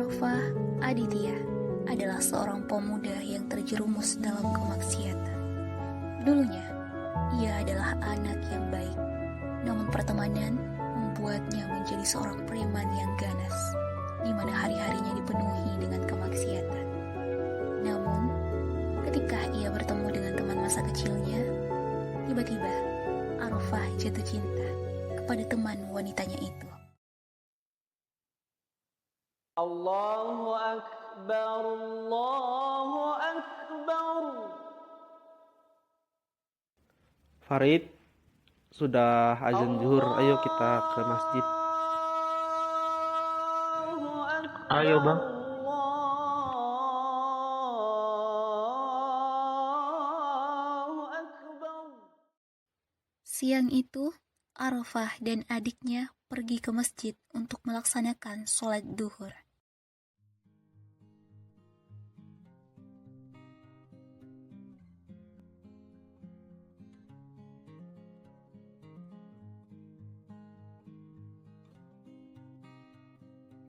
Arafah Aditya adalah seorang pemuda yang terjerumus dalam kemaksiatan. Dulunya, ia adalah anak yang baik, namun pertemanan membuatnya menjadi seorang preman yang ganas, di mana hari-harinya dipenuhi dengan kemaksiatan. Namun, ketika ia bertemu dengan teman masa kecilnya, tiba-tiba Arafah jatuh cinta kepada teman wanitanya itu. Allahu Akbar, Allahu Akbar. Farid, sudah azan zuhur, ayo kita ke masjid. Ayo bang. Siang itu, Arafah dan adiknya pergi ke masjid untuk melaksanakan sholat duhur.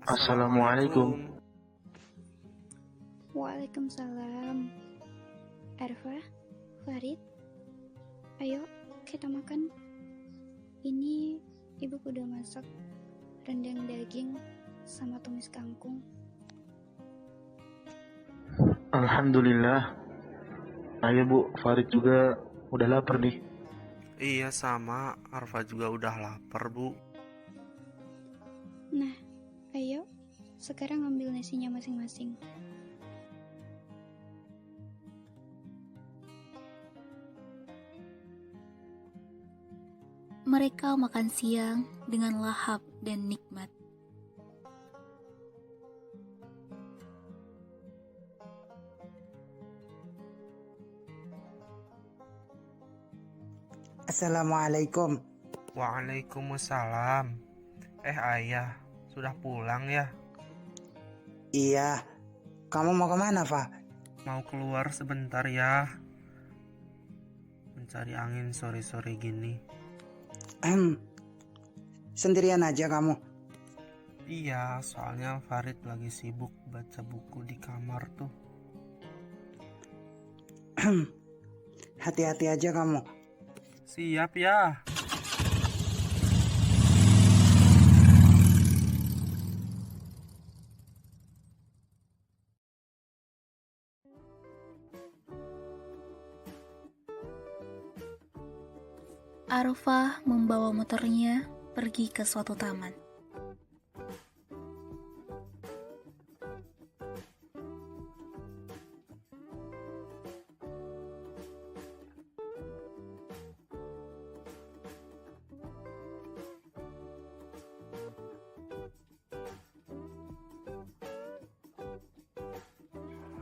Assalamualaikum. Waalaikumsalam. Arfa, Farid, ayo kita makan. Ini ibu udah masak rendang daging sama tumis kangkung. Alhamdulillah. Ayo bu, Farid juga udah lapar nih. Iya sama, Arfa juga udah lapar bu. Nah, ayo sekarang ambil nasinya masing-masing. Mereka makan siang dengan lahap dan nikmat. Assalamualaikum. Waalaikumsalam. Ayah, sudah pulang ya? Iya. Kamu mau kemana, Fa? Mau keluar sebentar ya, mencari angin sore-sore gini. Sendirian aja kamu? Iya, soalnya Farid lagi sibuk baca buku di kamar tuh. Hati-hati aja kamu. Siap ya. Arafah membawa motornya pergi ke suatu taman.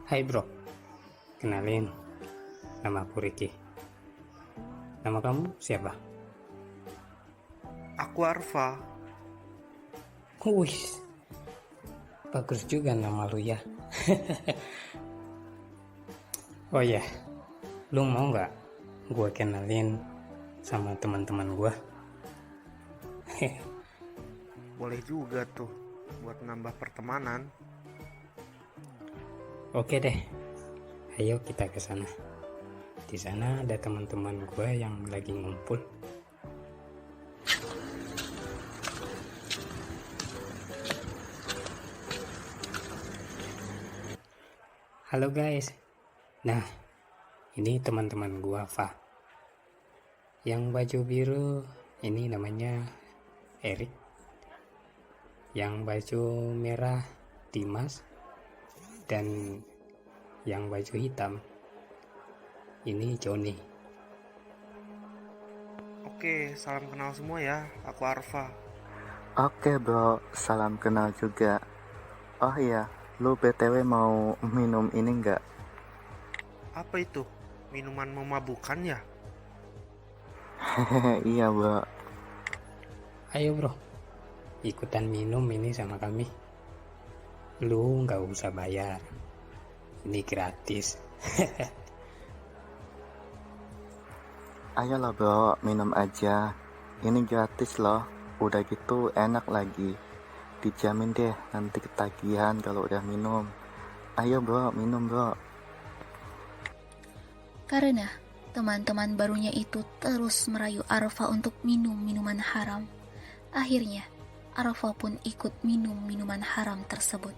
Hai bro, kenalin, nama aku Ricky. Nama kamu siapa? Aku Arfa. Wih, bagus juga nama lu ya. Oh ya, lu mau nggak gue kenalin sama teman-teman gue? Boleh juga tuh, buat nambah pertemanan. Oke deh, ayo kita ke sana. Di sana ada teman-teman gue yang lagi ngumpul. Halo guys. Nah, ini teman-teman gue, Fa. Yang baju biru ini namanya Erik. Yang baju merah Dimas. Dan yang baju hitam ini Joni. Oke, salam kenal semua ya. Aku Arfa. Oke bro, salam kenal juga. Oh iya, lu BTW mau minum ini nggak? Apa itu? Minuman memabukkan ya? Hehehe, iya bro. Ayo bro, ikutan minum ini sama kami. Lu nggak usah bayar, ini gratis. Ayolah bro, minum aja. Ini gratis loh. Udah gitu enak lagi. dijamin deh nanti ketagihan kalau udah minum. Ayo bro, minum bro. Karena teman-teman barunya itu terus merayu Arafah untuk minum minuman haram. Akhirnya, Arafah pun ikut minum minuman haram tersebut.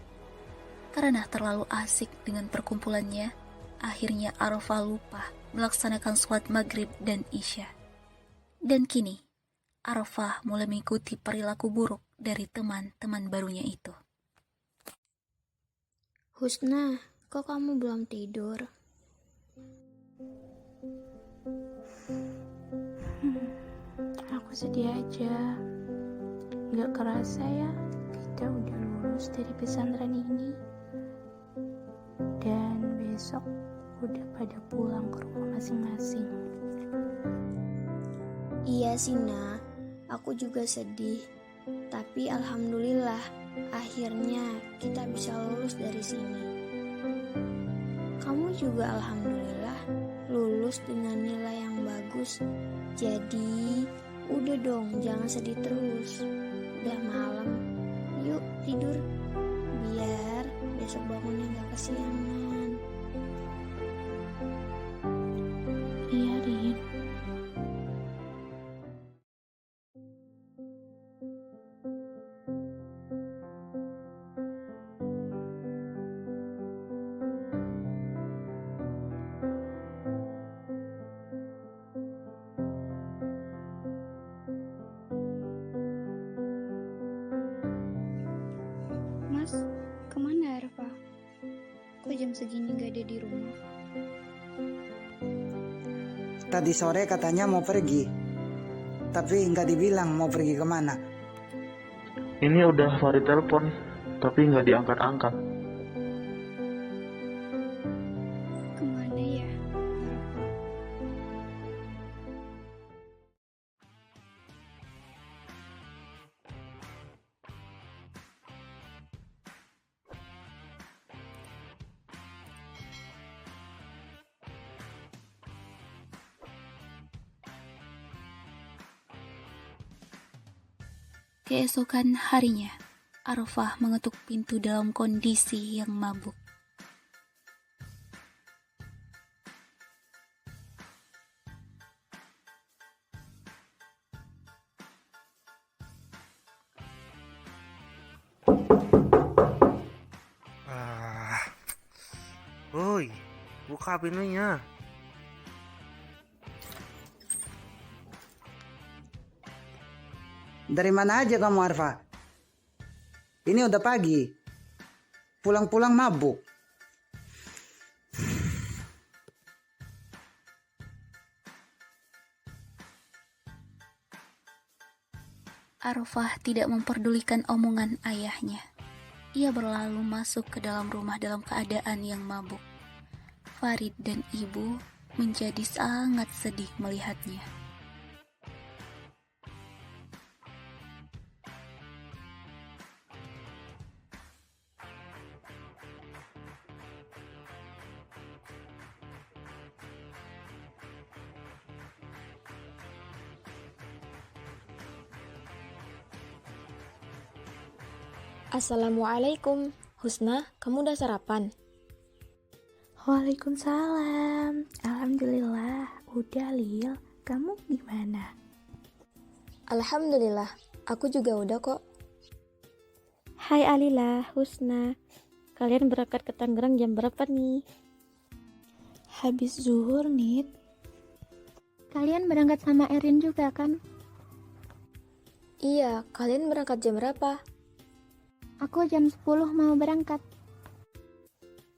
Karena terlalu asik dengan perkumpulannya, akhirnya Arafah lupa melaksanakan sholat maghrib dan isya. Dan kini, Arafah mulai mengikuti perilaku buruk dari teman-teman barunya itu. Husna, kok kamu belum tidur? Aku sedih aja. Gak kerasa ya, kita udah lulus dari pesantren ini. Dan besok udah pada pulang ke rumah masing-masing. Iya sih, Nak. Aku juga sedih. Tapi alhamdulillah, akhirnya kita bisa lulus dari sini. Kamu juga alhamdulillah lulus dengan nilai yang bagus. Jadi, udah dong, jangan sedih terus. Udah malam, yuk tidur. Biar besok bangunnya gak kesiangan. Iya, Rin. Mas, kemana Arfa? Kok jam segini gak ada di rumah? Tadi sore katanya mau pergi, tapi nggak dibilang mau pergi kemana. Ini udah Farid telepon, tapi nggak diangkat-angkat. Kemana ya Arfa? Keesokan harinya, Arafah mengetuk pintu dalam kondisi yang mabuk. Woi, buka pintunya. Dari mana aja kamu Arfa? Ini udah pagi. Pulang-pulang mabuk. Arafah tidak memperdulikan omongan ayahnya. Ia berlalu masuk ke dalam rumah dalam keadaan yang mabuk. Farid dan ibu menjadi sangat sedih melihatnya. Assalamualaikum. Husna, kamu udah sarapan? Waalaikumsalam. Alhamdulillah. Udah, Lil. Kamu gimana? Alhamdulillah, aku juga udah kok. Hai Alila, Husna. Kalian berangkat ke Tangerang jam berapa nih? Habis zuhur, Nit. Kalian berangkat sama Erin juga kan? Iya, kalian berangkat jam berapa? Aku jam 10 mau berangkat.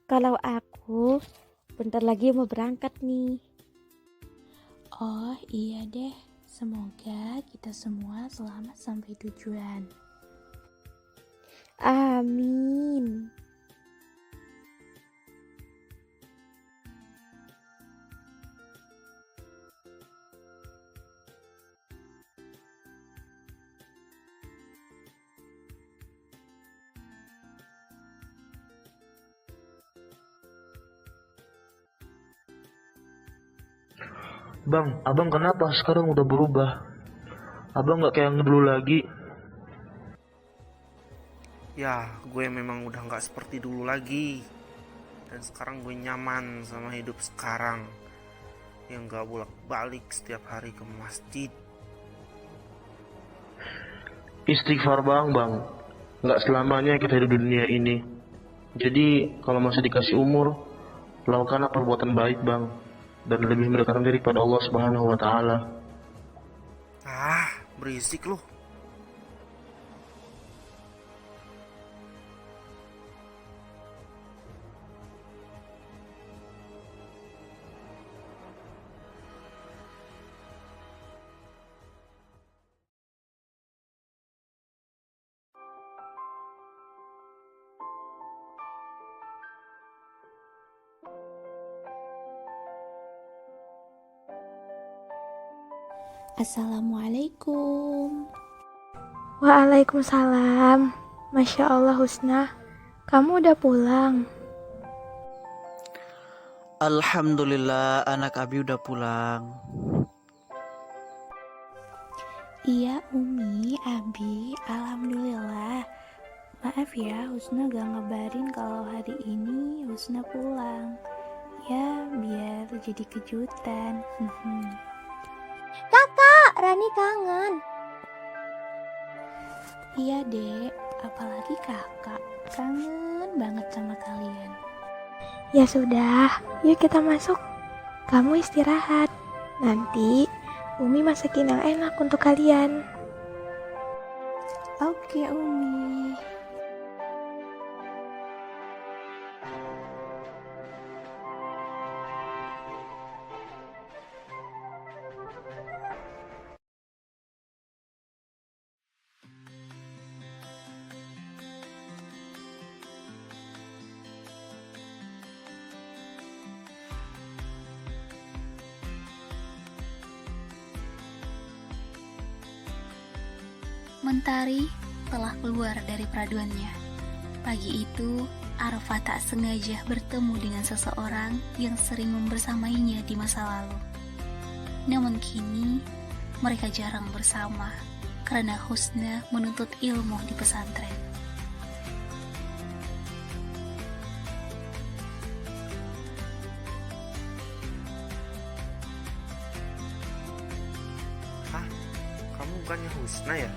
Kalau aku bentar lagi mau berangkat nih. Oh iya deh, semoga kita semua selamat sampai tujuan. Amin. Bang, abang kenapa sekarang udah berubah? Abang nggak kayak dulu lagi. Ya, gue memang udah gak seperti dulu lagi. Dan sekarang gue nyaman sama hidup sekarang, yang gak bolak-balik setiap hari ke masjid. Istighfar bang. Nggak selamanya kita hidup di dunia ini. Jadi kalau masih dikasih umur, lakukanlah perbuatan baik bang, dan lebih mendekatkan diri pada Allah Subhanahu Wa Taala. Berisik lu. Assalamualaikum. Waalaikumsalam. Masya Allah Husna, kamu udah pulang? Alhamdulillah anak Abi udah pulang. Iya Umi, Abi, alhamdulillah. Maaf ya, Husna gak ngabarin kalau hari ini Husna pulang. Ya, biar jadi kejutan. Kakak, Rani kangen. Iya dek, apalagi kakak. Kangen banget sama kalian. Ya sudah, yuk kita masuk. Kamu istirahat. Nanti Umi masakin yang enak untuk kalian. Oke Umi. Mentari telah keluar dari peraduannya. Pagi itu, Arafah tak sengaja bertemu dengan seseorang yang sering membersamainya di masa lalu. Namun kini, mereka jarang bersama karena Husna menuntut ilmu di pesantren. Kamu bukannya Husna ya?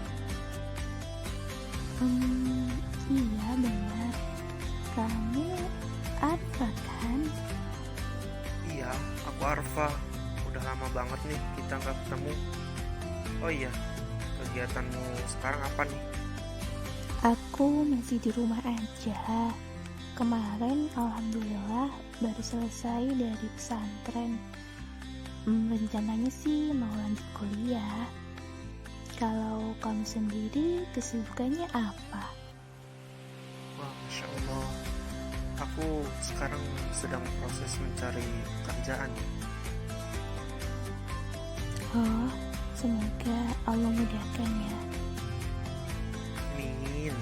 Iya benar. Kamu Arfa kan? Iya, aku Arfa. Udah lama banget nih kita nggak ketemu. Oh iya, kegiatanmu sekarang apa nih? Aku masih di rumah aja. Kemarin alhamdulillah baru selesai dari pesantren. Rencananya sih mau lanjut kuliah. Kalau kamu sendiri kesibukannya apa? Wah, Masya Allah. Aku sekarang sedang proses mencari pekerjaan. Oh, semoga Allah mudahkan ya. Amin.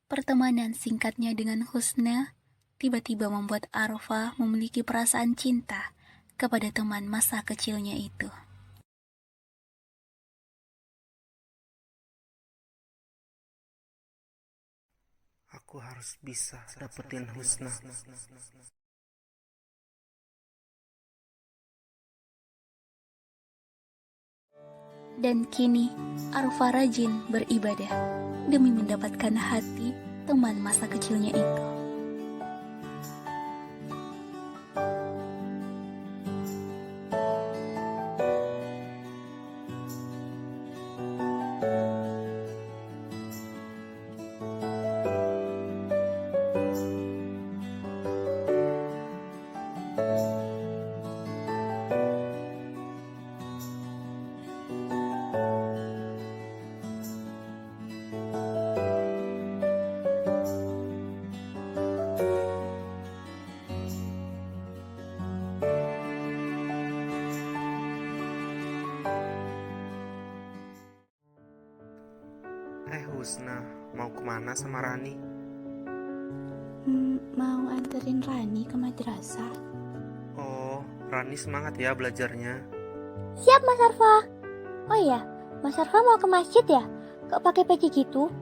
Pertemanan singkatnya dengan Husna tiba-tiba membuat Arafah memiliki perasaan cinta kepada teman masa kecilnya itu. Aku harus bisa dapetin Husna. Dan kini Arafah rajin beribadah demi mendapatkan hati teman masa kecilnya itu. Husna, mau kemana sama Rani? Mau anterin Rani ke madrasah. Oh, Rani semangat ya belajarnya. Siap Mas Arfa. Oh iya, Mas Arfa mau ke masjid ya? Kok pakai peci gitu?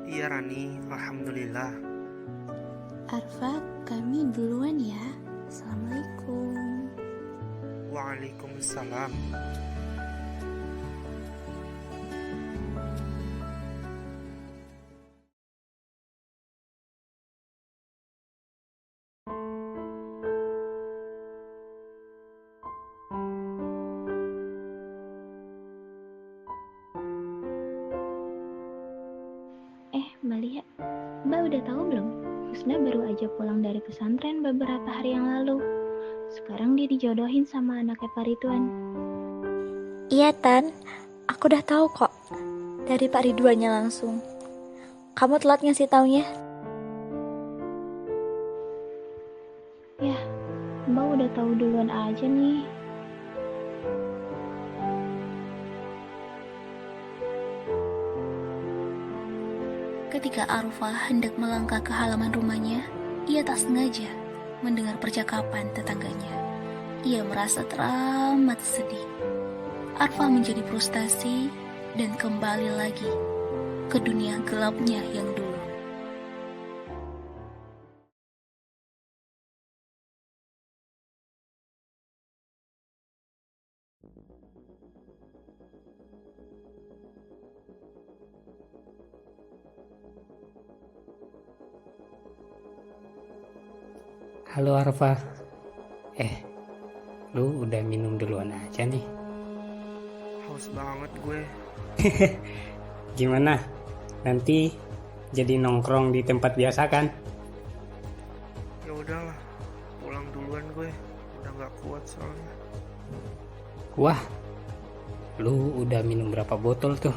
Iya Rani, alhamdulillah. Arfa, kami duluan ya. Assalamualaikum. Waalaikumsalam. Mbak Lia, Mbak udah tahu belum? Husna baru aja pulang dari pesantren beberapa hari yang lalu. Sekarang dia dijodohin sama anaknya Pak Ridwan. Iya Tan, aku udah tahu kok. Dari Pak Ridwannya langsung. Kamu telat ngasih taunya. Ya, Mbak udah tahu duluan aja nih. Ketika Arfa hendak melangkah ke halaman rumahnya, ia tak sengaja mendengar percakapan tetangganya. Ia merasa teramat sedih. Arfa menjadi frustasi dan kembali lagi ke dunia gelapnya yang dulu. Halo Arfa. Lu udah minum duluan aja nih. Haus banget gue. Gimana? Nanti jadi nongkrong di tempat biasa kan? Ya udahlah, pulang duluan gue. Udah gak kuat soalnya. Wah, lu udah minum berapa botol tuh?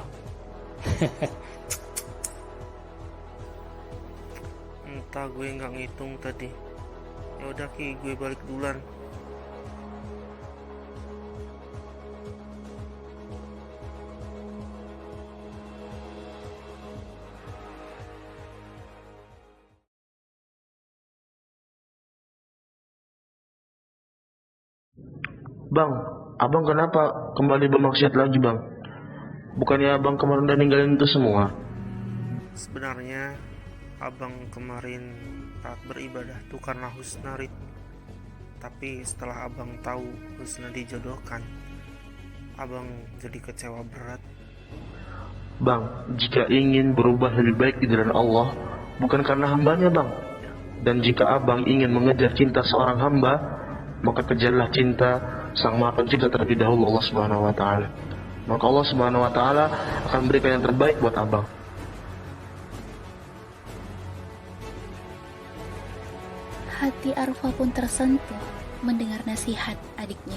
Entah, gue nggak ngitung tadi. Ya udah Ki, gue balik duluan. Bang, abang kenapa kembali bermaksiat lagi bang? Bukannya abang kemarin udah ninggalin itu semua? Sebenarnya abang kemarin taat beribadah tuh karena Husna, Rid. Tapi setelah abang tahu Husna dijodohkan, abang jadi kecewa berat. Bang, jika ingin berubah lebih baik di jalan Allah, bukan karena hambanya bang. Dan jika abang ingin mengejar cinta seorang hamba, maka kejarlah cinta Sang Maha Pencipta terlebih dahulu, Allah Subhanahu wa taala. Maka Allah Subhanahu wa taala akan berikan yang terbaik buat abang. Hati Arfa pun tersentuh mendengar nasihat adiknya.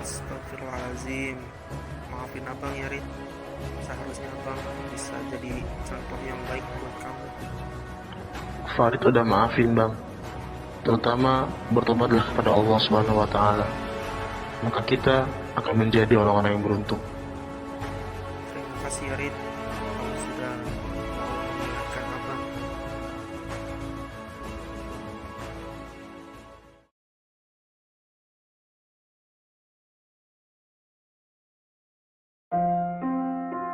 Astagfirullahaladzim. Maafin abang ya, Rid. Seharusnya abang bisa jadi contoh yang baik buat kamu. Farid udah maafin bang, terutama bertobatlah kepada Allah Subhanahu wa taala. Maka kita akan menjadi orang-orang yang beruntung. Terima kasih ya, Rid. Kamu sudah mengingatkan abang.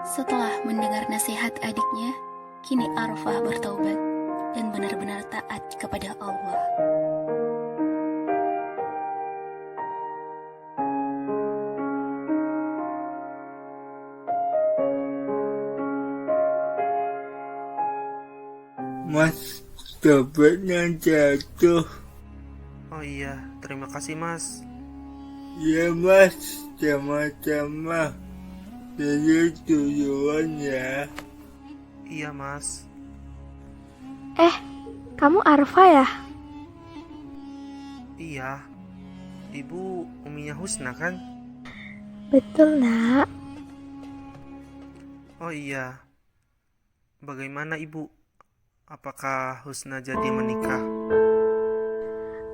Setelah mendengar nasihat adiknya, kini Arfa bertaubat dan benar-benar taat kepada Allah. Mas, dompetnya jatuh. Oh iya, terima kasih Mas. Ya Mas, sama-sama. Jadi duluan ya. Iya Mas. Kamu Arfa ya? Iya. Ibu uminya Husna kan? Betul nak. Oh iya. Bagaimana Ibu? Apakah Husna jadi menikah?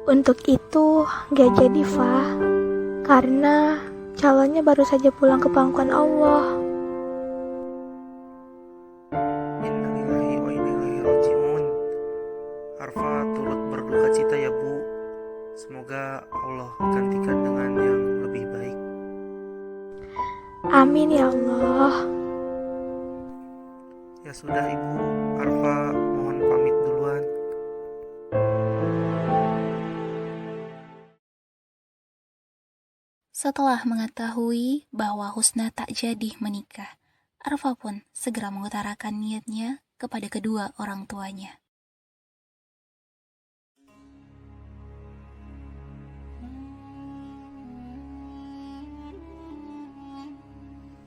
Untuk itu gak jadi Fa. Karena calonnya baru saja pulang ke pangkuan Allah. Amin ya Allah. Ya sudah Ibu, Arfa mohon pamit duluan. Setelah mengetahui bahwa Husna tak jadi menikah, Arfa pun segera mengutarakan niatnya kepada kedua orang tuanya.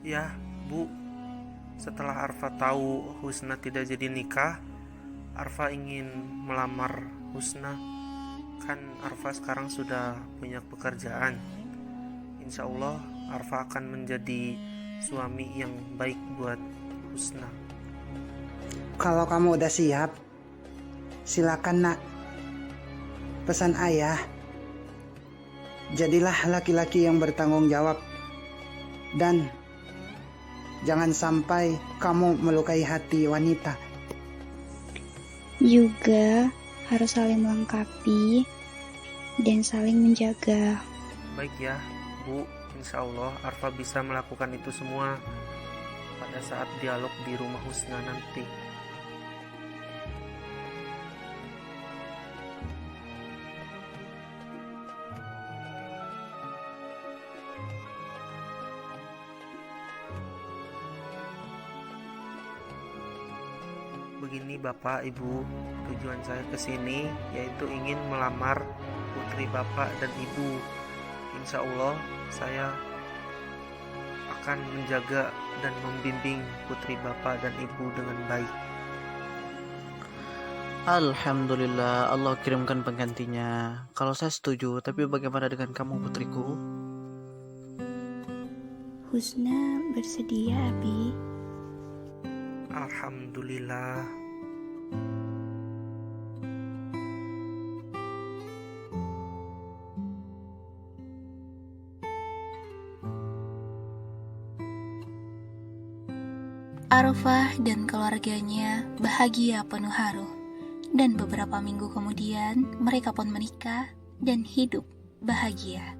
Ya, Bu, setelah Arfa tahu Husna tidak jadi nikah, Arfa ingin melamar Husna. Kan Arfa sekarang sudah punya pekerjaan. Insya Allah Arfa akan menjadi suami yang baik buat Husna. Kalau kamu udah siap, silakan nak. Pesan ayah, jadilah laki-laki yang bertanggung jawab. Dan jangan sampai kamu melukai hati wanita. Juga harus saling melengkapi dan saling menjaga. Baik ya, Bu, insya Allah Arfa bisa melakukan itu semua pada saat dialog di rumah Husna nanti. Begini Bapak Ibu, tujuan saya ke sini yaitu ingin melamar putri Bapak dan Ibu. Insya Allah saya akan menjaga dan membimbing putri Bapak dan Ibu dengan baik. Alhamdulillah, Allah kirimkan penggantinya. Kalau saya setuju, tapi bagaimana dengan kamu putriku? Husna bersedia, Abi. Alhamdulillah. Arfah dan keluarganya bahagia penuh haru. Dan beberapa minggu kemudian mereka pun menikah dan hidup bahagia.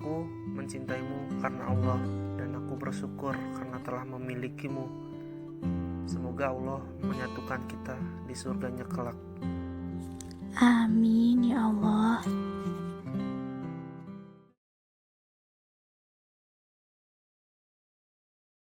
Aku mencintaimu karena Allah dan aku bersyukur karena telah memilikimu. Semoga Allah menyatukan kita di surganya kelak. Amin ya Allah.